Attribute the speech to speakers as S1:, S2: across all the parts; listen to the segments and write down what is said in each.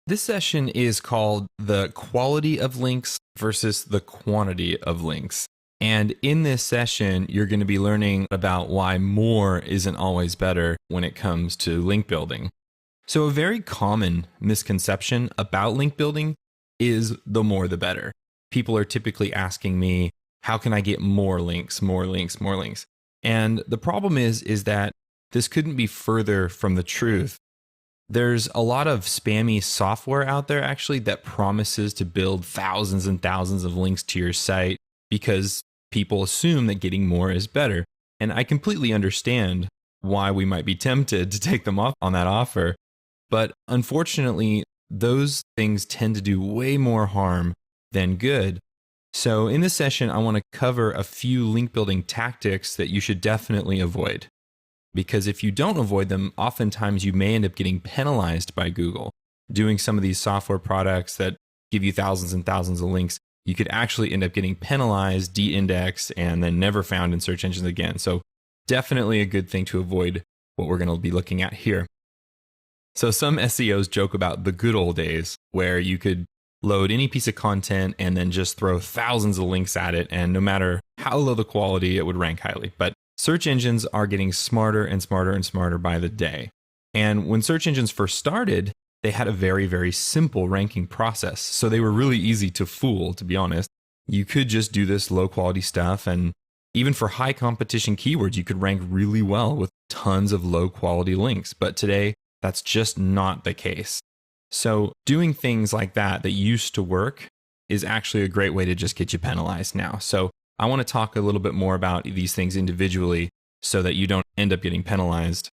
S1: This session is called the quality of links versus the quantity of links. And in this session, you're going to be learning about why more isn't always better when it comes to link building. So a very common misconception about link building is the more the better. People are typically asking me, how can I get more links, more links, more links? And the problem is that this couldn't be further from the truth. There's a lot of spammy software out there actually that promises to build thousands and thousands of links to your site because people assume that getting more is better. And I completely understand why we might be tempted to take them up on that offer. But unfortunately, those things tend to do way more harm than good. So in this session, I want to cover a few link building tactics that you should definitely avoid. Because if you don't avoid them, oftentimes you may end up getting penalized by Google. Doing some of these software products that give you thousands and thousands of links, you could actually end up getting penalized, de-indexed, and then never found in search engines again. So definitely a good thing to avoid what we're going to be looking at here. So some SEOs joke about the good old days where you could load any piece of content and then just throw thousands of links at it, and no matter how low the quality, it would rank highly. But search engines are getting smarter and smarter and smarter by the day. And when search engines first started, they had a very, very simple ranking process. So they were really easy to fool, to be honest. You could just do this low quality stuff. And even for high competition keywords, you could rank really well with tons of low quality links. But today, that's just not the case. So doing things like that used to work is actually a great way to just get you penalized now. So I want to talk a little bit more about these things individually so that you don't end up getting penalized.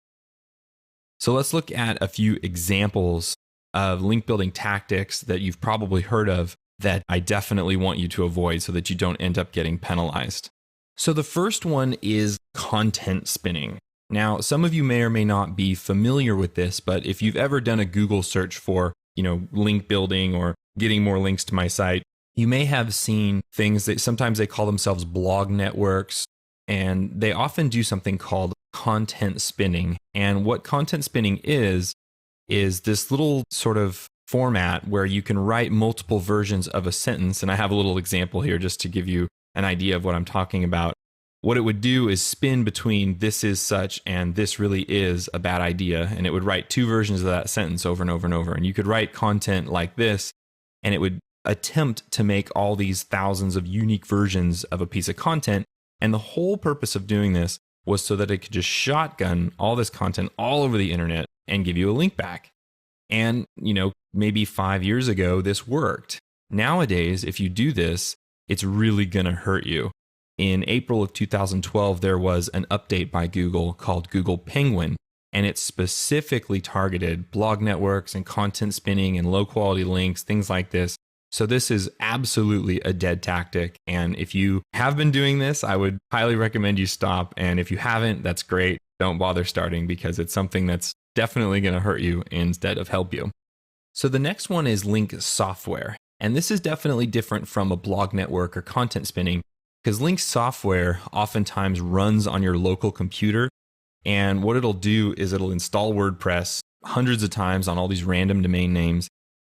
S1: So let's look at a few examples of link building tactics that you've probably heard of that I definitely want you to avoid so that you don't end up getting penalized. So the first one is content spinning. Now, some of you may or may not be familiar with this, but if you've ever done a Google search for, link building or getting more links to my site, you may have seen things that sometimes they call themselves blog networks, and they often do something called content spinning. And what content spinning is this little sort of format where you can write multiple versions of a sentence. And I have a little example here just to give you an idea of what I'm talking about. What it would do is spin between this is such and this really is a bad idea. And it would write two versions of that sentence over and over and over. And you could write content like this, and it would attempt to make all these thousands of unique versions of a piece of content. And the whole purpose of doing this was so that it could just shotgun all this content all over the internet and give you a link back. And, maybe 5 years ago, this worked. Nowadays, if you do this, it's really going to hurt you. In April of 2012, there was an update by Google called Google Penguin, and it specifically targeted blog networks and content spinning and low quality links, things like this. So this is absolutely a dead tactic. And if you have been doing this, I would highly recommend you stop. And if you haven't, that's great. Don't bother starting because it's something that's definitely going to hurt you instead of help you. So the next one is link software. And this is definitely different from a blog network or content spinning because link software oftentimes runs on your local computer. And what it'll do is it'll install WordPress hundreds of times on all these random domain names.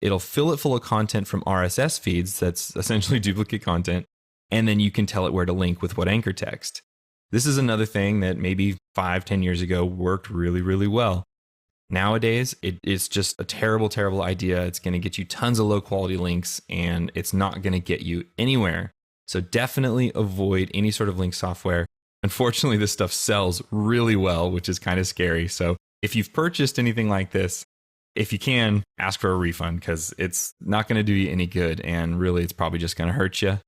S1: It'll fill it full of content from RSS feeds, that's essentially duplicate content, and then you can tell it where to link with what anchor text. This is another thing that maybe 5-10 years ago worked really, really well. Nowadays, it's just a terrible, terrible idea. It's going to get you tons of low quality links, and it's not going to get you anywhere. So definitely avoid any sort of link software. Unfortunately, this stuff sells really well, which is kind of scary. So if you've purchased anything like this, if you can, ask for a refund because it's not going to do you any good. And really, it's probably just going to hurt you.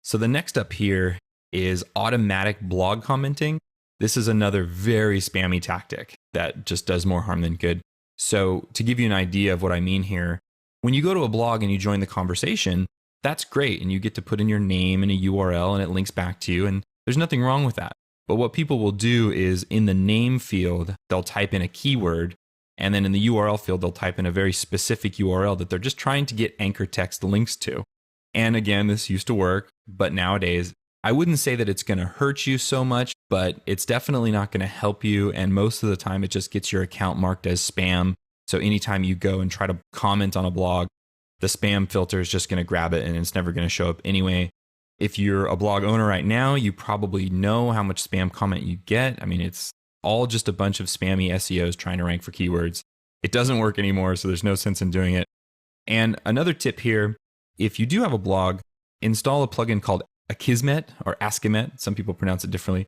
S1: So the next up here is automatic blog commenting. This is another very spammy tactic that just does more harm than good. So to give you an idea of what I mean here, when you go to a blog and you join the conversation, that's great. And you get to put in your name and a URL and it links back to you. And there's nothing wrong with that. But what people will do is in the name field, they'll type in a keyword. And then in the URL field, they'll type in a very specific URL that they're just trying to get anchor text links to. And again, this used to work, but nowadays, I wouldn't say that it's going to hurt you so much, but it's definitely not going to help you. And most of the time, it just gets your account marked as spam. So anytime you go and try to comment on a blog, the spam filter is just going to grab it and it's never going to show up anyway. If you're a blog owner right now, you probably know how much spam comment you get. I mean, it's all just a bunch of spammy SEOs trying to rank for keywords. It doesn't work anymore, so there's no sense in doing it. And another tip here, if you do have a blog, install a plugin called Akismet or Askimet. Some people pronounce it differently.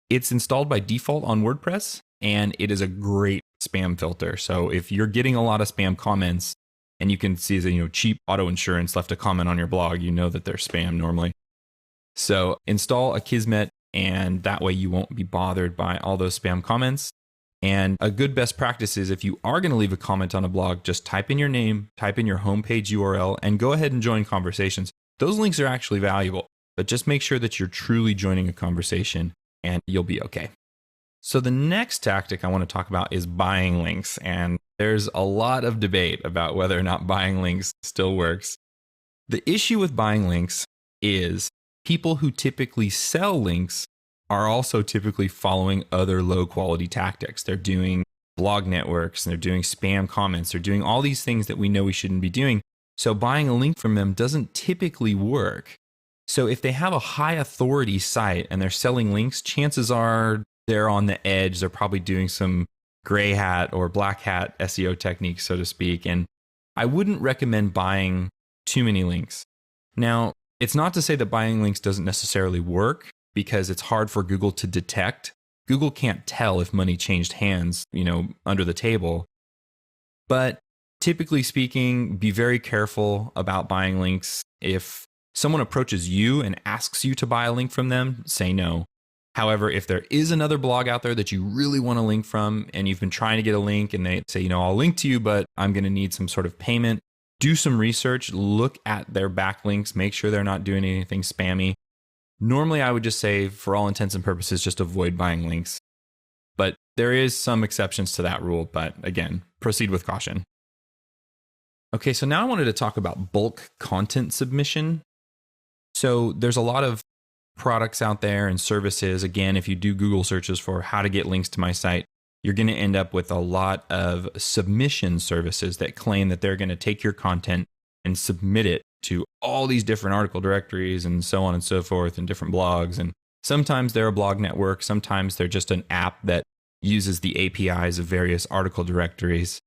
S1: It's installed by default on WordPress, and it is a great spam filter. So if you're getting a lot of spam comments, and you can see that, cheap auto insurance left a comment on your blog, you know that they're spam normally. So install Akismet, and that way you won't be bothered by all those spam comments. And a good best practice is if you are going to leave a comment on a blog, just type in your name, type in your homepage URL, and go ahead and join conversations. Those links are actually valuable, but just make sure that you're truly joining a conversation and you'll be okay. So the next tactic I want to talk about is buying links. And there's a lot of debate about whether or not buying links still works. The issue with buying links is people who typically sell links are also typically following other low quality tactics. They're doing blog networks and they're doing spam comments. They're doing all these things that we know we shouldn't be doing. So buying a link from them doesn't typically work. So if they have a high authority site and they're selling links, chances are they're on the edge. They're probably doing some gray hat or black hat SEO techniques, so to speak. And I wouldn't recommend buying too many links. Now, it's not to say that buying links doesn't necessarily work, because it's hard for Google to detect. Google can't tell if money changed hands, under the table. But typically speaking, be very careful about buying links. If someone approaches you and asks you to buy a link from them, say no. However, if there is another blog out there that you really want a link from and you've been trying to get a link and they say, I'll link to you, but I'm going to need some sort of payment, do some research, look at their backlinks, make sure they're not doing anything spammy. Normally, I would just say, for all intents and purposes, just avoid buying links. But there is some exceptions to that rule. But again, proceed with caution. Okay, so now I wanted to talk about bulk content submission. So there's a lot of products out there and services. Again, if you do Google searches for how to get links to my site, you're going to end up with a lot of submission services that claim that they're going to take your content and submit it to all these different article directories and so on and so forth and different blogs. And sometimes they're a blog network. Sometimes they're just an app that uses the APIs of various article directories.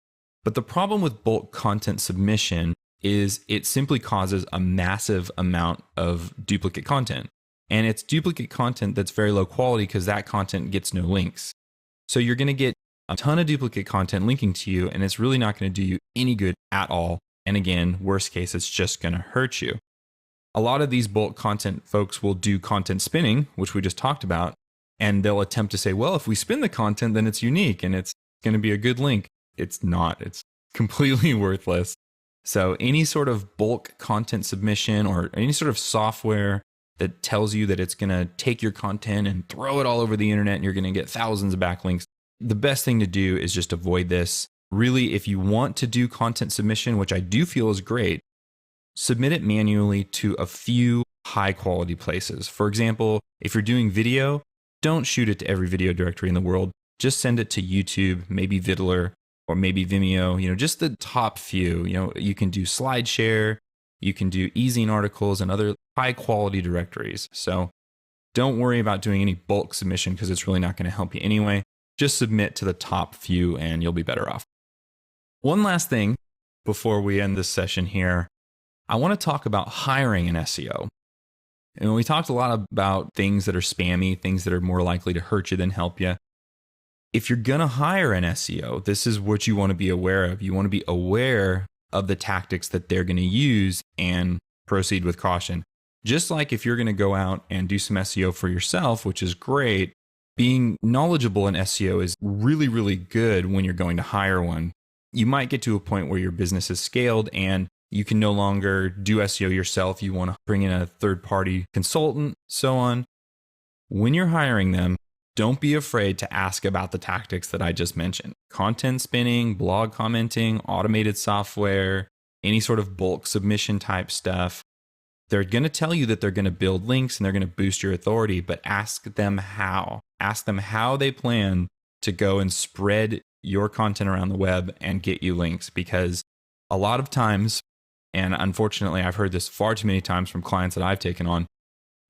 S1: But the problem with bulk content submission is it simply causes a massive amount of duplicate content. And it's duplicate content that's very low quality because that content gets no links. So you're going to get a ton of duplicate content linking to you, and it's really not going to do you any good at all. And again, worst case, it's just going to hurt you. A lot of these bulk content folks will do content spinning, which we just talked about, and they'll attempt to say, well, if we spin the content, then it's unique and it's going to be a good link. It's not. It's completely worthless. So any sort of bulk content submission or any sort of software that tells you that it's going to take your content and throw it all over the internet and you're going to get thousands of backlinks, the best thing to do is just avoid this. Really, if you want to do content submission, which I do feel is great, submit it manually to a few high quality places. For example, if you're doing video, don't shoot it to every video directory in the world. Just send it to YouTube, maybe Viddler, or maybe Vimeo, just the top few. You can do SlideShare, you can do ezine articles and other high quality directories. So don't worry about doing any bulk submission because it's really not going to help you anyway. Just submit to the top few and you'll be better off. One last thing before we end this session here, I want to talk about hiring an SEO. And we talked a lot about things that are spammy, things that are more likely to hurt you than help you. If you're going to hire an SEO, this is what you want to be aware of. You want to be aware of the tactics that they're going to use and proceed with caution. Just like if you're going to go out and do some SEO for yourself, which is great, being knowledgeable in SEO is really, really good when you're going to hire one. You might get to a point where your business is scaled and you can no longer do SEO yourself. You want to bring in a third-party consultant, so on. When you're hiring them, don't be afraid to ask about the tactics that I just mentioned. Content spinning, blog commenting, automated software, any sort of bulk submission type stuff. They're going to tell you that they're going to build links and they're going to boost your authority, but ask them how. Ask them how they plan to go and spread your content around the web and get you links, because a lot of times, and unfortunately, I've heard this far too many times from clients that I've taken on,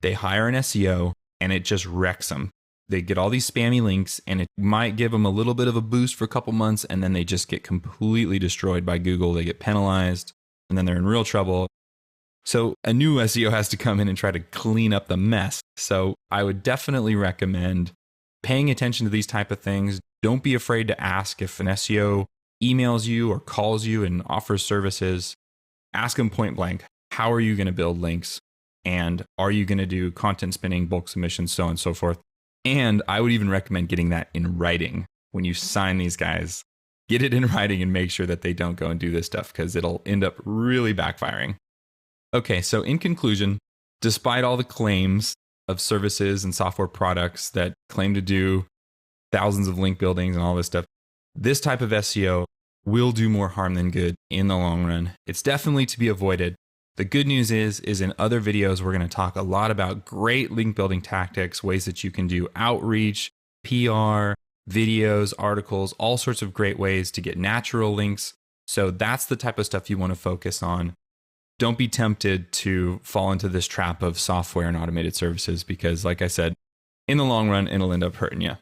S1: they hire an SEO and it just wrecks them. They get all these spammy links and it might give them a little bit of a boost for a couple months, and then they just get completely destroyed by Google. They get penalized and then they're in real trouble. So a new SEO has to come in and try to clean up the mess. So I would definitely recommend paying attention to these type of things. Don't be afraid to ask if an SEO emails you or calls you and offers services. Ask them point blank, how are you going to build links? And are you going to do content spinning, bulk submissions, so on and so forth? And I would even recommend getting that in writing when you sign these guys. Get it in writing and make sure that they don't go and do this stuff, because it'll end up really backfiring. Okay, so in conclusion, despite all the claims of services and software products that claim to do thousands of link buildings and all this stuff, this type of SEO will do more harm than good in the long run. It's definitely to be avoided. The good news is in other videos, we're going to talk a lot about great link building tactics, ways that you can do outreach, PR, videos, articles, all sorts of great ways to get natural links. So that's the type of stuff you want to focus on. Don't be tempted to fall into this trap of software and automated services, because like I said, in the long run, it'll end up hurting you.